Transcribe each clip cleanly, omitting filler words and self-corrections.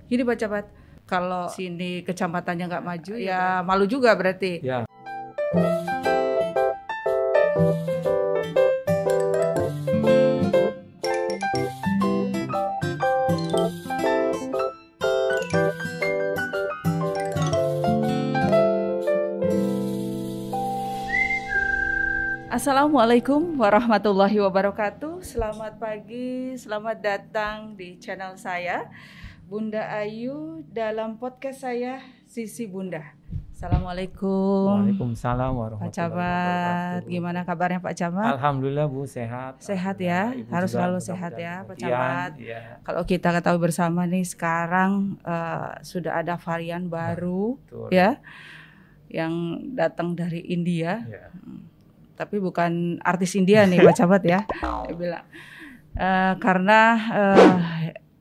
Gini Pak Camat, kalau sini kecamatannya nggak maju, ya malu juga berarti. Ya. Assalamualaikum warahmatullahi wabarakatuh. Selamat pagi, selamat datang di channel saya, Bunda Ayu, dalam podcast saya, Sisi Bunda. Assalamualaikum. Waalaikumsalam Pak warahmatullahi Camat, wabarakatuh. gimana kabarnya Pak Camat? Alhamdulillah Bu, sehat. Sehat ya, Ibu harus juga selalu mudah-mudahan sehat ya Pak demikian. Camat. Ya. Kalau kita ketahui bersama nih sekarang sudah ada varian baru Betul. ya, yang datang dari India. Ya. Tapi bukan artis India nih Pak Camat ya, dia bilang karena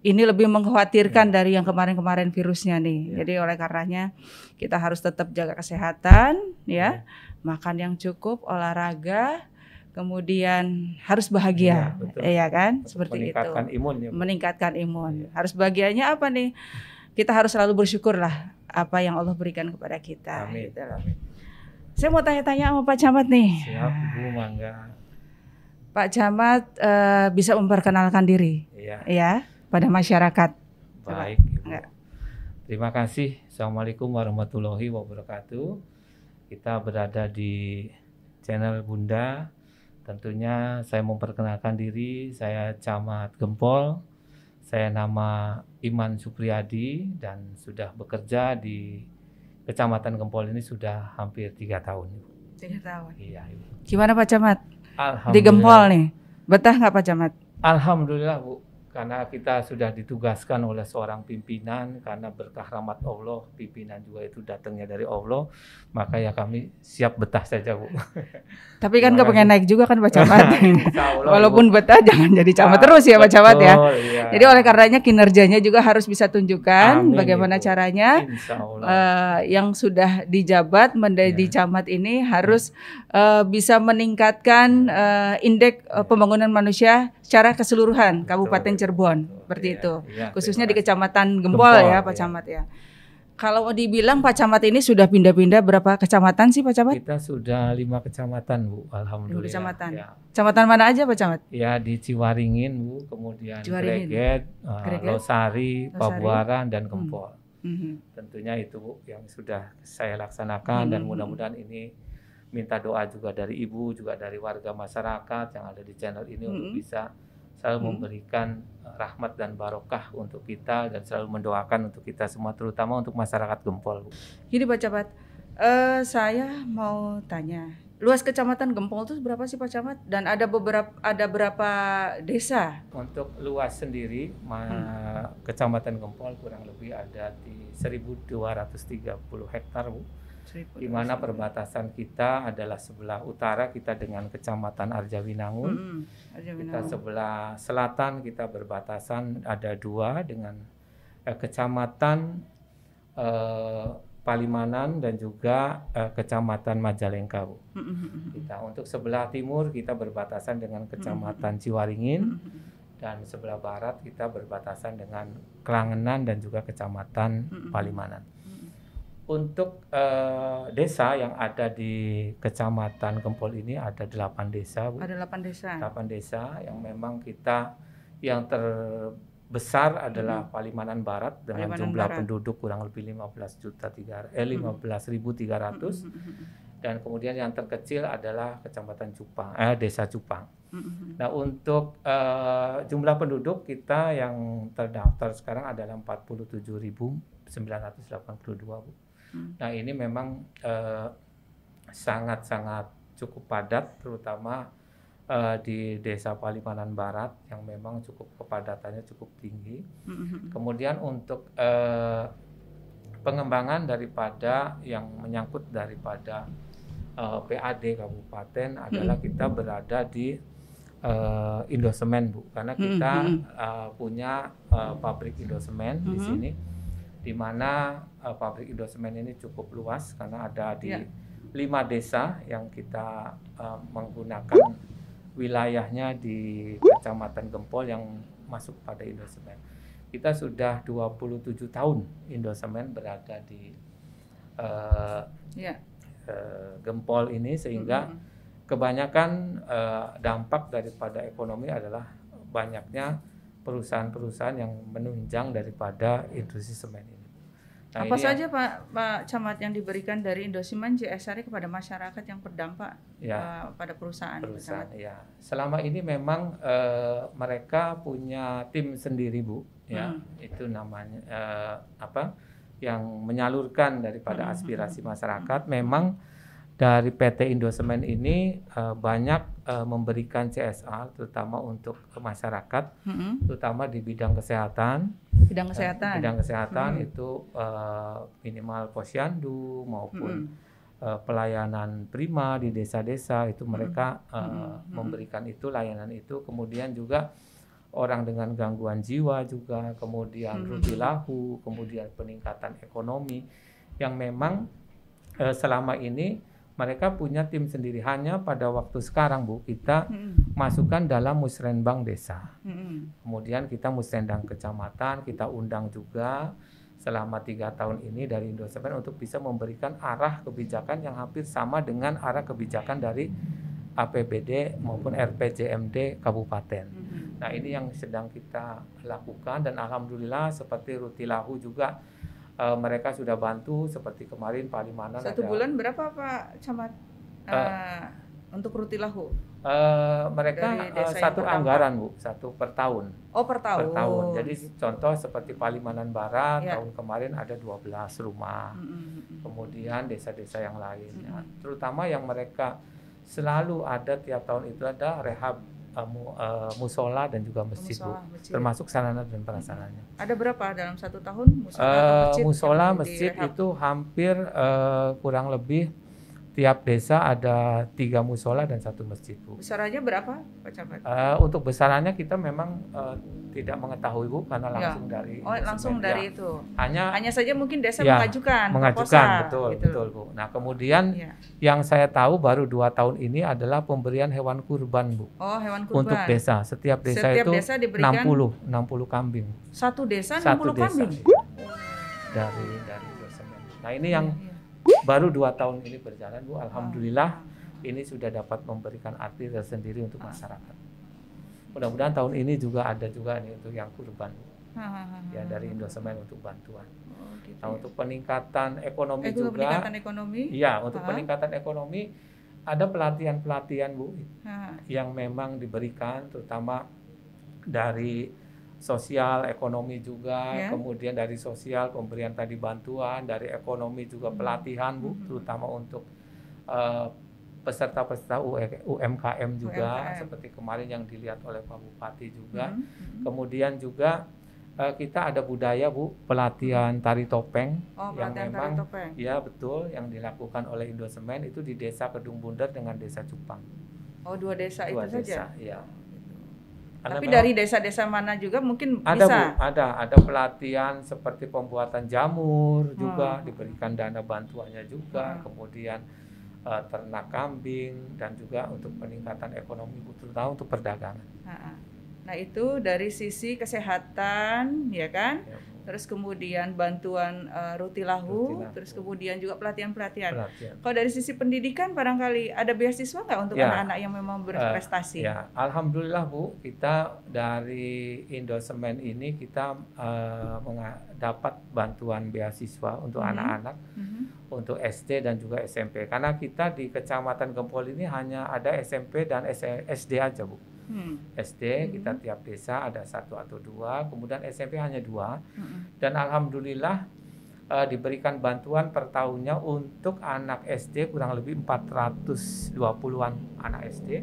ini lebih mengkhawatirkan dari yang kemarin-kemarin virusnya nih. Jadi oleh karenanya kita harus tetap jaga kesehatan ya, makan yang cukup, olahraga, kemudian harus bahagia, ya kan? Untuk seperti meningkatkan itu. imun ya, Bu. Meningkatkan imun. Harus bahagianya apa nih? Kita harus selalu bersyukur lah apa yang Allah berikan kepada kita. Amin. Gitu. Amin. Saya mau tanya-tanya sama Pak Camat nih. Siap Bu, mangga. Pak Camat bisa memperkenalkan diri ya pada masyarakat. Baik Ibu. Terima kasih. Assalamualaikum warahmatullahi wabarakatuh. Kita berada di channel Bunda. Tentunya saya memperkenalkan diri, saya Camat Gempol. Saya nama Iman Supriyadi dan sudah bekerja di Kecamatan Gempol ini sudah hampir 3 tahun. 3 tahun. Iya Ibu. Gimana Pak Camat? Alhamdulillah. Di Gempol nih, betah nggak Pak Camat? Alhamdulillah Bu, karena kita sudah ditugaskan oleh seorang pimpinan, karena berkah rahmat Allah, pimpinan juga itu datangnya dari Allah, maka ya kami siap betah saja Bu. Tapi kan nggak pengen naik juga kan Pak Camat. Allah, walaupun Bu. betah jangan jadi camat terus ya Pak Camat ya. Iya. Jadi oleh karenanya kinerjanya juga harus bisa tunjukkan. Amin, bagaimana Ibu. caranya Insya Allah. yang sudah dijabat menjadi camat ini harus bisa meningkatkan indeks pembangunan manusia secara keseluruhan Kabupaten Cirebon, seperti Iya, itu. iya, Khususnya di terima kasih. Kecamatan Gempol ya Pak iya. Camat ya. Kalau dibilang Pak Camat ini sudah pindah-pindah berapa kecamatan sih Pak Camat? Kita sudah 5 kecamatan Bu, 5 alhamdulillah. kecamatan. Ya. Kecamatan mana aja Pak Camat? Ya di Ciwaringin Bu, kemudian Ciwaringin. Greget, Greget, Losari, Pabuaran dan Gempol. Mhm. Tentunya itu Bu yang sudah saya laksanakan dan mudah-mudahan ini minta doa juga dari Ibu, juga dari warga masyarakat yang ada di channel ini untuk bisa selalu memberikan rahmat dan barokah untuk kita dan selalu mendoakan untuk kita semua, terutama untuk masyarakat Gempol Bu. Gini Pak Camat, saya mau tanya, luas Kecamatan Gempol itu berapa sih Pak Camat? Dan ada berapa desa? Untuk luas sendiri, Kecamatan Gempol kurang lebih ada di 1.230 hektar Bu. Di mana perbatasan kita adalah sebelah utara kita dengan Kecamatan Arjawinangun. Kita sebelah selatan kita berbatasan ada 2 dengan Kecamatan Palimanan dan juga Kecamatan Majalengka Bu. Kita untuk sebelah timur kita berbatasan dengan Kecamatan Ciwaringin dan sebelah barat kita berbatasan dengan Kelangenan dan juga Kecamatan Palimanan. Untuk desa yang ada di Kecamatan Gempol ini ada 8 desa Bu. Ada 8 desa. 8 desa yang memang kita yang terbesar adalah Palimanan Barat dengan Palimanan jumlah Barat. penduduk kurang lebih 15.300 dan kemudian yang terkecil adalah Kecamatan Cupang, Desa Cupang. Nah untuk jumlah penduduk kita yang terdaftar sekarang adalah 47.982 Bu. Nah ini memang sangat-sangat cukup padat, terutama di Desa Palimanan Barat yang memang cukup kepadatannya cukup tinggi. Kemudian untuk pengembangan daripada yang menyangkut daripada PAD Kabupaten adalah kita berada di Indosemen Bu, karena kita punya pabrik Indosemen di sini, di mana pabrik Indosemen ini cukup luas karena ada di 5 desa yang kita menggunakan wilayahnya di Kecamatan Gempol yang masuk pada Indosemen. kita sudah 27 tahun Indosemen berada di Gempol ini, sehingga kebanyakan dampak daripada ekonomi adalah banyaknya perusahaan-perusahaan yang menunjang daripada industri semen ini. Nah, apa saja Pak Camat yang diberikan dari Indosemen JSR kepada masyarakat yang berdampak pada perusahaan? Ya, selama ini memang mereka punya tim sendiri, Bu. Ya, itu namanya yang menyalurkan daripada aspirasi masyarakat. Memang dari PT Indosemen ini banyak memberikan CSR terutama untuk masyarakat, terutama di bidang kesehatan. Bidang kesehatan itu minimal posyandu maupun pelayanan prima di desa-desa itu mereka memberikan itu layanan itu. Kemudian juga orang dengan gangguan jiwa juga, kemudian rutilahu, kemudian peningkatan ekonomi yang memang selama ini mereka punya tim sendiri. Hanya pada waktu sekarang, Bu, kita masukkan dalam musrenbang desa. Kemudian kita musrenbang kecamatan, kita undang juga selama 3 tahun ini dari Indosemen untuk bisa memberikan arah kebijakan yang hampir sama dengan arah kebijakan dari APBD maupun RPJMD kabupaten. Nah, ini yang sedang kita lakukan, dan alhamdulillah seperti rutilahu juga mereka sudah bantu, seperti kemarin Palimanan. Satu bulan berapa Pak Camat untuk rutilahu? Mereka satu anggaran, Bu, satu per tahun. Oh, per tahun. Per tahun. Jadi contoh seperti Palimanan Barat tahun kemarin ada 12 rumah. Kemudian desa-desa yang lain, terutama yang mereka selalu ada tiap tahun itu ada rehab musola dan juga masjid, Bu, termasuk sarana dan prasarananya. Ada berapa dalam 1 tahun musola masjid itu hampir kurang lebih tiap desa ada 3 musola dan 1 masjid, Bu. Besarannya berapa, Pak Camat? Untuk besarannya kita memang tidak mengetahui, Bu, karena langsung dari langsung dari itu. Hanya saja mungkin desa mengajukan, betul, Bu. Nah, kemudian yang saya tahu baru 2 tahun ini adalah pemberian hewan kurban, Bu. Oh, hewan kurban. Untuk desa. Setiap desa itu desa diberikan 60 kambing. Satu desa 60 kambing. Dari Indosemen. Nah, ini yang baru 2 tahun ini berjalan, Bu. Alhamdulillah ini sudah dapat memberikan arti tersendiri untuk masyarakat. Mudah-mudahan tahun ini juga ada juga nih untuk yang kurban, ya, dari Indosemen untuk bantuan. Nah, untuk peningkatan ekonomi juga. Iya, untuk peningkatan ekonomi ada pelatihan-pelatihan, Bu, yang memang diberikan terutama dari sosial, ekonomi juga, kemudian dari sosial pemberian tadi bantuan, dari ekonomi juga pelatihan, Bu, terutama untuk peserta-peserta UMKM juga, seperti kemarin yang dilihat oleh Pak Bupati juga. Kemudian juga kita ada budaya, Bu, pelatihan tari topeng yang memang ya betul yang dilakukan oleh Indosemen itu di Desa Kedung Bundar dengan Desa Cupang. Oh, 2 desa itu saja. Ya. Tapi dari desa-desa mana juga mungkin ada, bisa? Bu, ada pelatihan seperti pembuatan jamur juga diberikan dana bantuannya juga, kemudian ternak kambing dan juga untuk peningkatan ekonomi, terutama untuk perdagangan. Nah, itu dari sisi kesehatan, ya kan? Ya, terus kemudian bantuan rutilahu, terus kemudian juga pelatihan-pelatihan. Kalau dari sisi pendidikan barangkali ada beasiswa nggak untuk anak-anak yang memang berprestasi? Ya, alhamdulillah, Bu, kita dari Indosemen ini kita dapat bantuan beasiswa untuk anak-anak, untuk SD dan juga SMP. Karena kita di Kecamatan Gempol ini hanya ada SMP dan SD aja, Bu. SD kita tiap desa ada 1 atau 2, kemudian SMP hanya 2, dan alhamdulillah diberikan bantuan per tahunnya untuk anak SD kurang lebih 420-an anak SD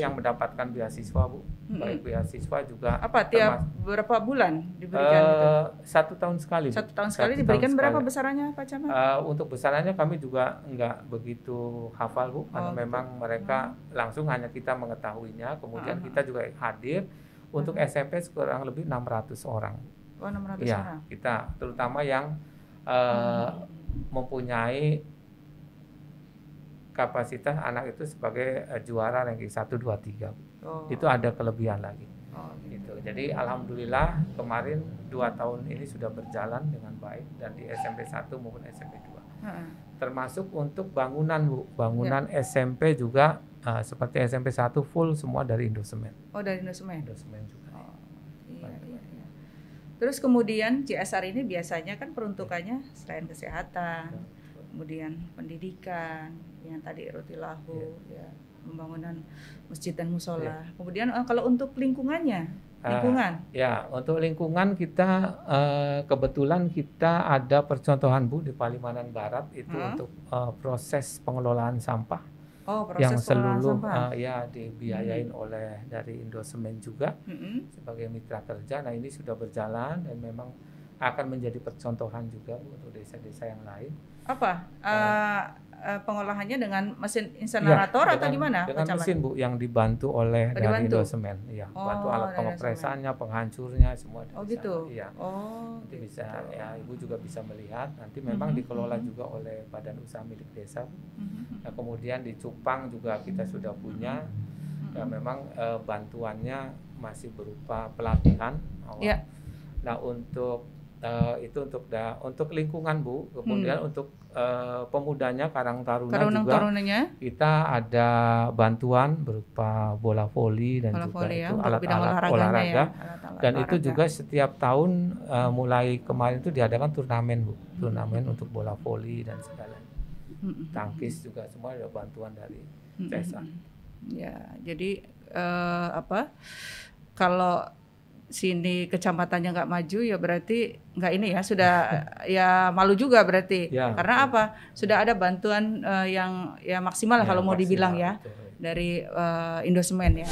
yang mendapatkan beasiswa, Bu. Baik beasiswa juga. Apa tiap berapa bulan diberikan? 1 tahun sekali. 1 tahun sekali diberikan berapa besarannya, Pak Camat? Untuk besarannya kami juga nggak begitu hafal, Bu, karena memang mereka langsung hanya kita mengetahuinya. Kemudian kita juga hadir untuk SMP kurang lebih 600 orang. Oh, 600 ya, orang. Kita terutama yang mempunyai kapasitas anak itu sebagai juara ranking 1, 2, 3. Itu ada kelebihan lagi. Gitu. Jadi alhamdulillah kemarin 2 tahun ini sudah berjalan dengan baik dan di SMP 1 maupun SMP 2. Termasuk untuk bangunan Bu, bangunan SMP juga seperti SMP 1 full semua dari Indosemen. Oh, dari Indosemen. Indosemen juga. Oh, iya. Terus kemudian CSR ini biasanya kan peruntukannya selain kesehatan, kemudian pendidikan, yang tadi Rotilahu, ya, pembangunan masjid dan musola. Kemudian kalau untuk lingkungannya, ya, untuk lingkungan kita kebetulan kita ada percontohan Bu di Palimanan Barat itu untuk proses pengelolaan sampah. Oh, proses yang seluruh sampah. Ya dibiayain oleh dari Indosemen juga sebagai mitra kerja. Nah ini sudah berjalan dan memang akan menjadi percontohan juga untuk desa-desa yang lain. Apa pengolahannya dengan mesin insinerator atau gimana? Dengan mesin Bu yang dibantu oleh dari Indosemen. Ya, bantu alat pengepresannya, penghancurnya semua. Oh gitu. Iya. Oh. Nanti bisa ya Ibu juga bisa melihat. Nanti memang dikelola juga oleh Badan Usaha Milik Desa. Nah, kemudian di Cupang juga kita sudah punya. Dan memang bantuannya masih berupa pelatihan awal. Ya. Nah untuk itu untuk lingkungan Bu, kemudian untuk pemudanya Karang Taruna juga kita ada bantuan berupa bola voli dan juga itu alat-alat olahraga dan itu juga setiap tahun mulai kemarin itu diadakan turnamen Bu, turnamen untuk bola voli dan segalanya, tangkis juga semua ada bantuan dari CSR. Ya, jadi kalau sini kecamatannya nggak maju ya berarti nggak ini ya sudah ya malu juga berarti ya, karena apa sudah ada bantuan yang ya maksimal kalau mau dibilang ya betul. Dari Indosemen ya.